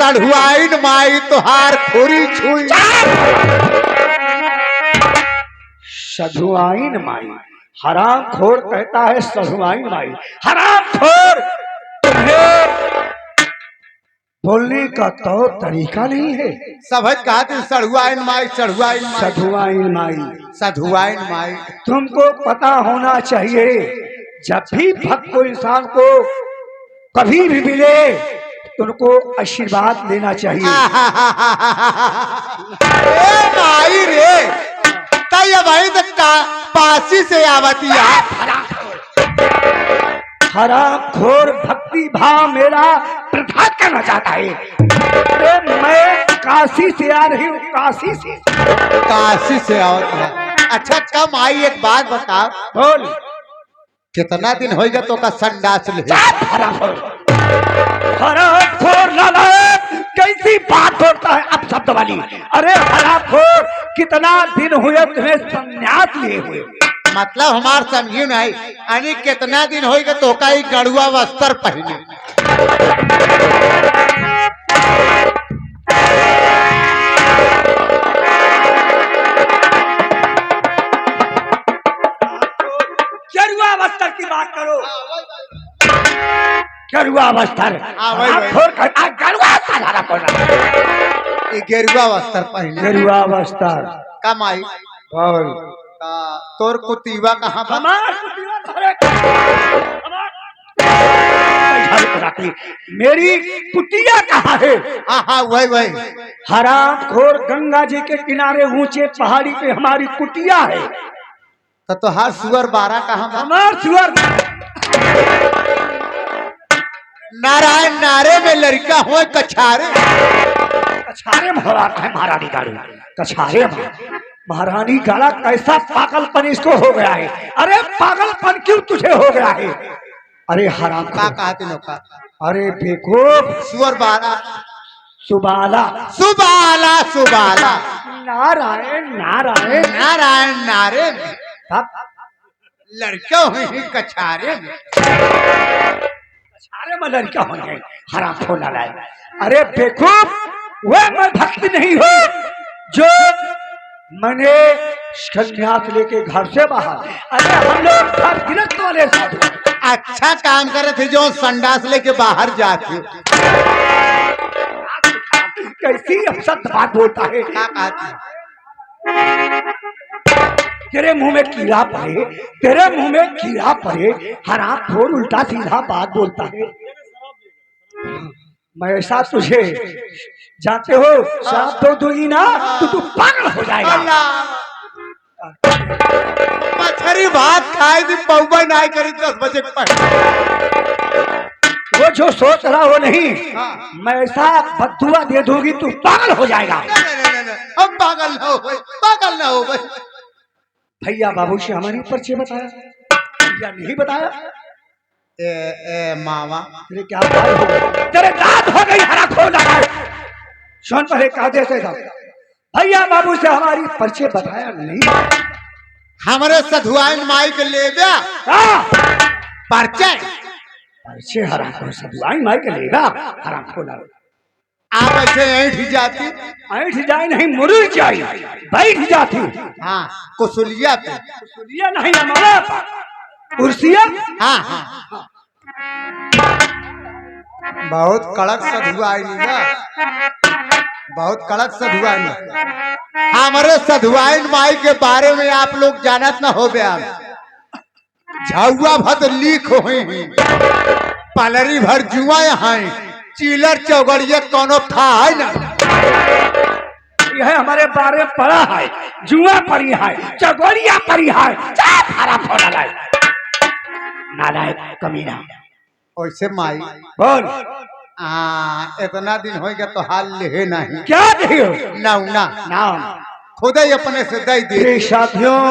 सढ़ुआइन माई तुहार खुरी छुई। सधुआइन माई, हराम खोर कहता है सधुआइन माई। हराम खोर, तुम्हें बोलने का तो तरीका नहीं है। सब कहते सढ़ुआइन माई, सढ़ुआइन माई, सधुआइन माई, सधुआइन माई। तुमको पता होना चाहिए, जब भी भक्त को इंसान को कभी भी मिले तुमको आशीर्वाद लेना चाहिए। ए माई रे, तय भाई तो पासी से आवतिया। हराम खोर भक्ति भाव मेरा प्रथा करना चाहता है। अरे मैं काशी से आ रही हूँ, काशी से। काशी से आवतिया। अच्छा कम आई, एक बात बता, बोल। कितना दिन होगा तो का संडास ले? हराम खोर नालायक, कैसी बात बोलता है अब शब्द वाली। अरे हराम खोर, कितना दिन हुए तुम्हें संन्यास लिए हुए? मतलब हमार समझी नहीं, यानी कितना दिन होगा तो का ही गड़ुआ वस्त्र पहने। गड़ुआ वस्त्र की बात करो। गड़ुआ वस्त्र, ये गेरुआ वस्त्र पहने। गड़ुआ वस्त्र कमाई बोल। तोर कुतीवा कहाँ बा? मेरी कुटिया कहाँ है? हाँ हाँ वही वही। हराम खोर, गंगा जी के किनारे ऊंचे पहाड़ी पे हमारी कुटिया है। तो तुहार सुअर बारह कहाँ बा? हमार सुअर नारायण नारे में लड़का हो कछारे। कछारे में हो रहा है महारानी गाड़ी। कछारे में महारानी गाड़ा, कैसा पागलपन इसको हो गया है। अरे पागलपन क्यों तुझे हो गया है? अरे हराम का कहते नौका? अरे बेवकूफ, सुअर बारह, सुबाला सुबाला सुबाला। नारायण नारायण नारायण नारे में तब लड़का हुई कछारे में। कछारे में लड़का हो गए। हराम खोला लाए। अरे बेवकूफ, वह मैं भक्ति नहीं हूँ जो मैंने संन्यास लेके घर से बाहर। अरे हम लोग घर गिरफ्त वाले साधु। अच्छा काम करे थे जो संडास लेके बाहर जाते। कैसी अपशब्द बात बोलता है। क्या कहते? तेरे मुंह में कीड़ा पड़े, तेरे मुंह में कीड़ा पड़े। हराम खोर उल्टा सीधा बात बोलता है। मैं ऐसा तुझे जानते हो, साफ तो दूंगी ना तो तू पागल हो जाएगा। मछरी भात खाए थी, पौवा नहीं करी 10 बजे के पहले। वो जो सोच रहा वो नहीं। मैं ऐसा बदुआ दे दूंगी तू पागल हो जाएगा। हम पागल ना हो भाई, पागल ना हो भाई। भैया बाबू से हमारी परिचय बताया या नहीं बताया? ए मामा तेरे क्या बात हो गई? तेरे दांत हो गई हरा खोला। सुन पहले कायदे से था। भैया बाबू से हमारी परिचय बताया नहीं। हमारे सधुआइन माई के ले गया परिचय। परिचय हरा को सधुआइन माई के लेगा। हरा खोला आप ऐसे ऐठ जाती? ऐठ जाए नहीं, मुर्ग जाए, बैठ जाती। हाँ कुसुलिया पे। कुसुलिया नहीं हमारा कुर्सिया। हाँ हाँ बहुत कड़क सधुआइन बा, बहुत कड़क सधुआइन। हमारे सधुआइन माई के बारे में आप लोग जानत ना हो गया। झाउआ भत लीक हुई पलरी भर जुआ यहाँ चिलर चौगड़िया कोनो था है ना। यह हमारे बारे में पड़ा है। जुआ पड़ी है, चौगड़िया पड़ी है। चाप हरा फोड़ा लाए नालायक कमीना। वैसे माई बोल। इतना दिन हो गया तो हाल ले नहीं। क्या दे ना नाम खुद ही अपने से दे दे। साथियों,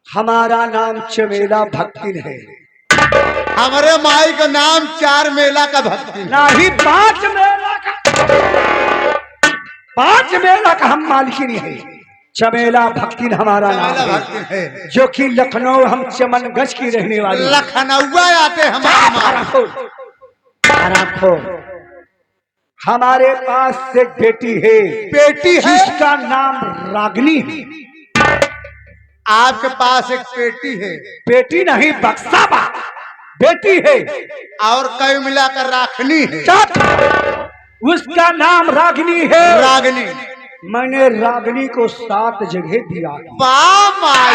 हमारा नाम चमेला भक्तिन है। हमारे माई का नाम 4 मेला का भक्ति नहीं 5 मेला का। 5 मेला का हम मालिकिन है। चमेला भक्तिन हमारा नाम है, जो कि लखनऊ हम चमन गज की रहने वाली। लखनऊ आते हमारे। हमारे पास एक बेटी है, बेटी है? जिसका नाम रागिनी है। आपके पास एक बेटी है? बेटी नहीं, बक्सा बा, बेटी है। और कई मिलाकर राखनी है? चुप! उसका नाम रागिनी है। रागिनी? मैंने रागिनी को 7 जगह दिया। वाह माई!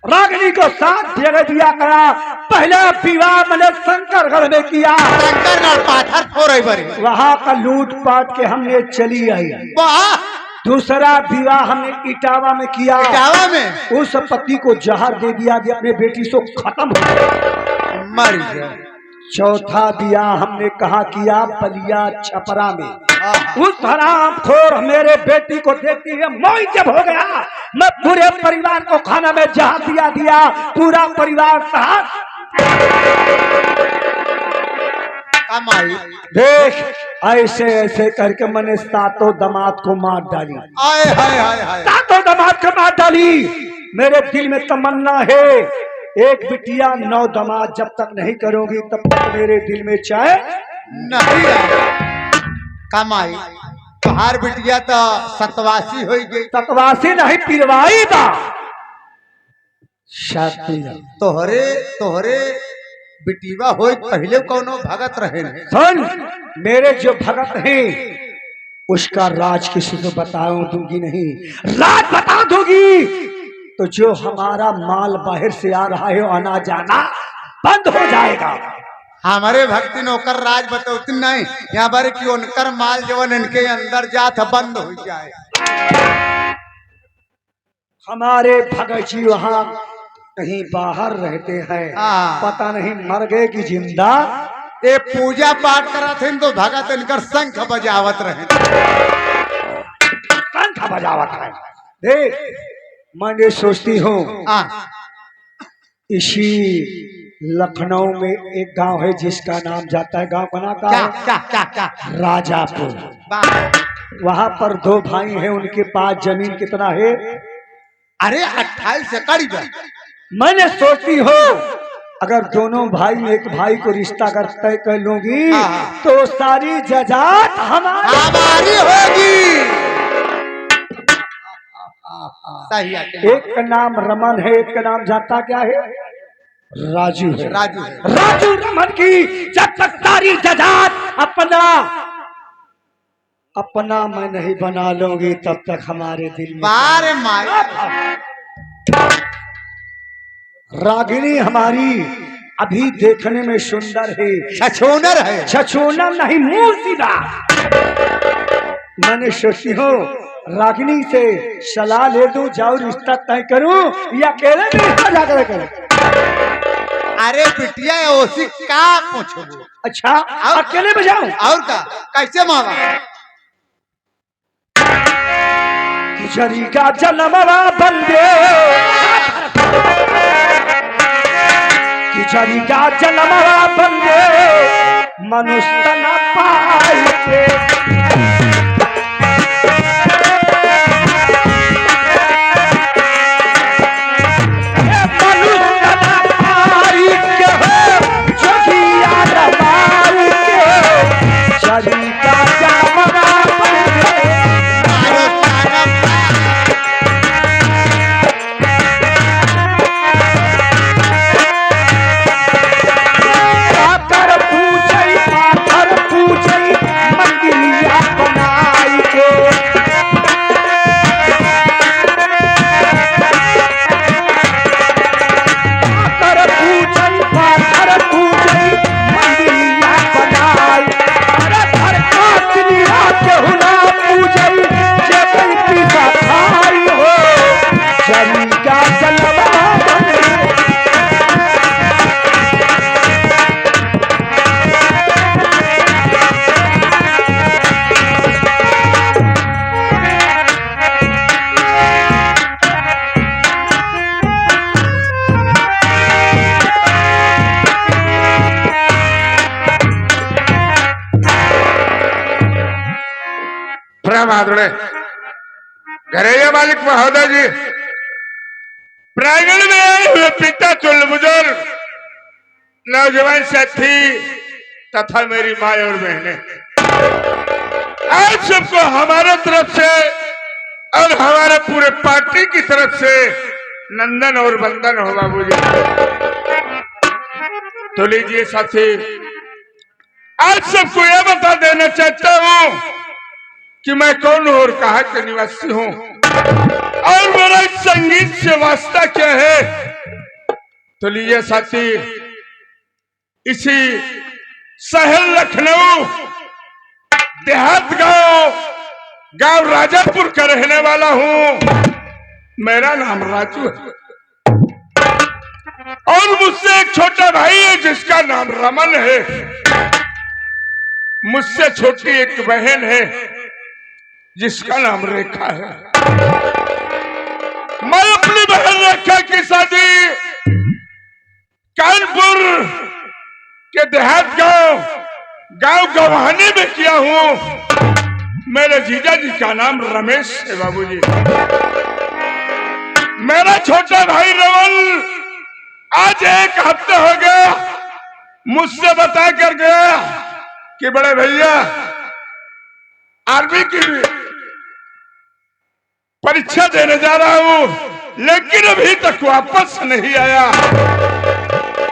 रागिनी को 7 जगह दिया करा। पहला विवाह मैंने शंकरगढ़ में किया। शंकरगढ़ पाथर फोड़े बरे, वहां का लूट पाट के हमने चली आई। वाह! दूसरा विवाह हमने इटावा में किया। इटावा में? उस पति को जहर दे दिया कि अपने बेटी से खत्म हो गया, मर गया। चौथा विवाह हमने कहा किया बलिया छपरा में। आहा। उस हरामखोर मेरे बेटी को देखते हुए मोई जब हो गया, मैं पूरे परिवार को खाना में जहर दिया, पूरा परिवार साथ। कमाई देख, ऐसे ऐसे करके मैंने 7 दामाद को मार डाली। आए हाय हाय हाय! 7 दामाद को मार डाली। मेरे दिल में तमन्ना है, एक बिटिया 9 दामाद जब तक नहीं करोगी तब तक मेरे दिल में चाहे नहीं आए। कमाई तोहार बिटिया तो 87 हो गई। तकवासी नहीं, पिरवाई बा। शादी तोहरे तोहरे बिटिया हो पहले कौनो भगत रहे ने? सुन, मेरे जो भगत हैं उसका राज किसी को बताऊं दूंगी नहीं। राज बता दूंगी तो जो हमारा माल बाहर से आ रहा है आना जाना बंद हो जाएगा। हमारे भक्ति नौकर राज बतौती नहीं, यहाँ बारे की उनकर माल जवन इनके अंदर जात बंद हो जाए। हमारे भगत जी वहाँ कहीं बाहर रहते हैं, पता नहीं मर गए कि जिंदा। ये पूजा पाठ करा थे तो भगत इनकर शंख बजावत रहे। शंख बजावत है। देख, मैंने सोचती हूँ इसी लखनऊ में एक गांव है जिसका नाम जाता है, गांव का नाम क्या है क्या क्या क्या? राजापुर। वाह! वहां पर 2 भाई हैं, उनके पास जमीन कितना है? अरे 28 एकड़ है। मैंने सोचती हो अगर दोनों भाई में एक भाई को रिश्ता अगर तय कर लूंगी तो सारी जजात हमारी होगी। सही है। एक का नाम रमन है, एक का नाम जाता क्या है? राजू है। राजू है। राजू रमन की जब तक सारी जजात अपना मैं नहीं बना लूंगी तब तक हमारे दिल में बारे माया। रागिनी हमारी अभी देखने में सुंदर है, छछोनर है। छछोनर नहीं, मुंह सीधा। मैंने सोची हूँ रागिनी से सलाह ले दूं, जाओ रिश्ता तय करूं या अकेले में रिश्ता जाकर करूं? अरे बिटिया ओसी का पूछो? अच्छा, अकेले में जाऊं? और का कैसे मावा? किचरी का जन्मवा बंदे, किचरी का जन्मवा बंदे, मनुष्य न पाए। आदरणीय घरैया मालिक महोदय जी, प्रांगण में आए हुए पिता चुल बुजुर्ग नौजवान साथी तथा मेरी माँ और बहनें, आप सबको हमारे तरफ से और हमारे पूरे पार्टी की तरफ से नंदन और वंदन हो बाबूजी। तो लीजिए साथी, आज सबको यह बता देना चाहता हूं कि मैं कौन हूं और कहाँ का निवासी हूं और मेरा इस संगीत से वास्ता क्या है। तो लीजिए साथी, इसी शहर लखनऊ देहात गांव राजापुर का रहने वाला हूं। मेरा नाम राजू है और मुझसे एक छोटा भाई है जिसका नाम रमन है। मुझसे छोटी एक बहन है जिसका नाम रेखा है। मैं अपनी बहन रेखा की शादी कानपुर के देहात गांव गवानी में किया हूं। मेरे जीजा जी का नाम रमेश है बाबूजी। मेरा छोटा भाई रमन आज एक हफ्ते हो गया मुझसे बता कर गया कि बड़े भैया आर्मी की परीक्षा देने जा रहा हूं, लेकिन अभी तक वापस नहीं आया।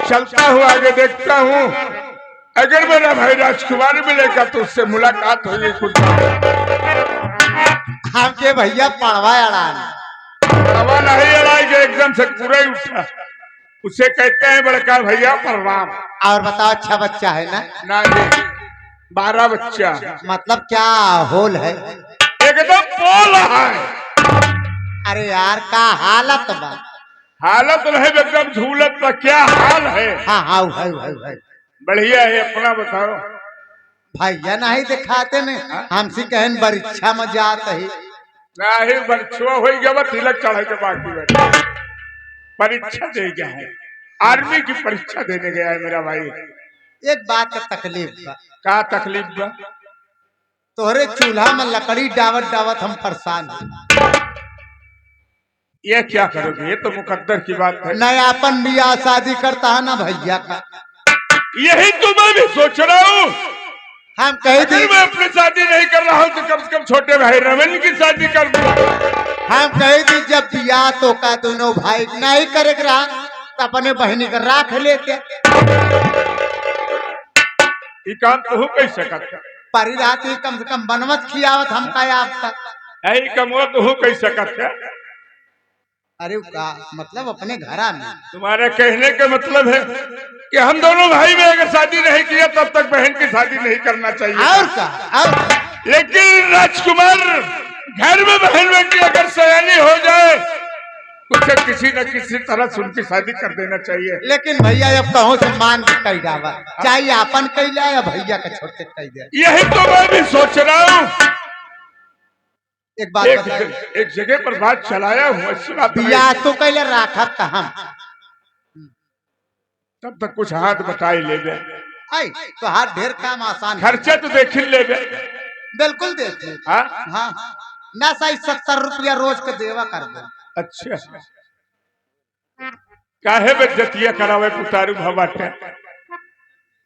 चलता हूं आगे, देखता हूं अगर मेरा भाई राजकुमार मिलेगा तो उससे मुलाकात होगी। कुछ आपके भैया पड़वा पड़वा नहीं अड़ाएगा, एकदम से पूरा ही उठा। उसे कहते हैं बड़का भैया परवाम। और बताओ, अच्छा बच्चा है ना? नहीं, 12 बच्चा। मतलब क्या होल है? एकदम पोल है। अरे यार, का हालत बा? हालत नहीं, एकदम झूलत बा। क्या हाल है? हाँ, है। बढ़िया है, अपना बताओ। भैया नहीं दिखाते ने, हमसे कहन परीक्षा में जात है। नहीं, बरछुआ हो गया, तिलक चढ़े के बाकी परीक्षा दे गया है। आर्मी की परीक्षा देने गया है मेरा भाई। एक बात का तकलीफ बा। का तकलीफ बा? तोहरे चूल्हा में लकड़ी डावत डावत हम परेशान हैं। ये क्या करोगे? ये तो मुकद्दर की बात है। नयापन बियाह शादी करता है ना भैया का। यही तो मैं भी सोच रहा हूँ। हम कह दी मैं अपनी शादी नहीं कर रहा हूँ तो कम से कम छोटे भाई रमन की शादी कर दूं। हम कह दी जब बियाह तो का दोनों भाई नहीं करे रहा तो अपने बहनी का राख लेते। ये काम तो हो कैसे सकता? परी रात ही कम से कम बनवत खियावत हम का आपका। यही कमो तो हो कैसे सकता? अरे का मतलब अपने घरा में। तुम्हारे कहने का मतलब है कि हम दोनों भाई में अगर शादी नहीं किया तब तक बहन की शादी नहीं करना चाहिए। और का? लेकिन राजकुमार घर में बहन बेटी अगर सयानी हो जाए उसे किसी न किसी तरह से उनकी शादी कर देना चाहिए। लेकिन भैया जब कहो से मान के कही जावा, चाहे अपन कैला या भैया का छोटे कही दे। यही तो मैं भी सोच रहा हूँ। एक बात एक जगह पर बात चलाया हूँ, अच्छी बात। बियाह तो कैले राखत का हम तब तक कुछ हाथ बताई ले गए। आई तो हाथ ढेर काम आसान। खर्चा तो देख ले गए। बिल्कुल देखिए। हाँ, ना सही 70 रुपया रोज का देवा कर दे। अच्छा, काहे बेइज्जतिया करावे पुतारू भवाटे।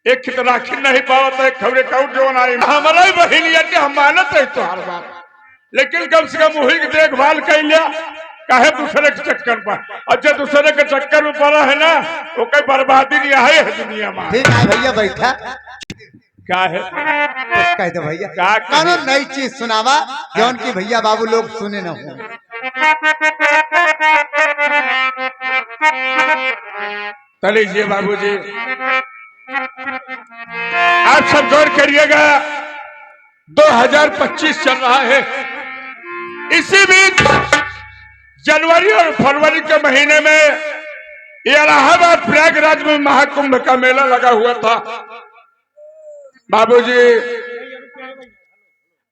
एक तो राखी नहीं पावत है, खबरे काउट जो ना हमारा ही बहिनिया के हम मानत है तो हर बात, लेकिन कम से कम वही की देखभाल कर लिया। काहे दूसरे के चक्कर पर? अच्छा, दूसरे के चक्कर में पड़ा है ना, वो कोई बर्बादी नहीं आई है दुनिया में। ठीक है भैया, बैठा। क्या है? कह दे भैया, कौनो नई चीज सुनावा जौन की भैया बाबू लोग सुने न हो। चलिए बाबूजी, आप सब गौर करिएगा। 2025 चल रहा है। इसी बीच जनवरी और फरवरी के महीने में इलाहाबाद प्रयागराज में महाकुंभ का मेला लगा हुआ था। बाबूजी,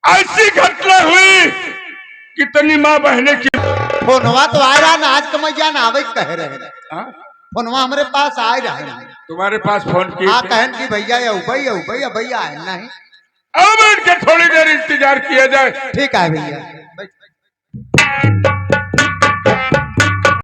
ऐसी घटना हुई कितनी माँ बहने की। फोनवा तो आ रहा ना, आज कमैया ना आवे कह रहे। फोनवा हमारे पास आ रहा है। तुम्हारे पास फोन की? हाँ, कहन की भैया भैया है नहीं। अब बैठ के थोड़ी देर इंतजार किया जाए। ठीक है भैया।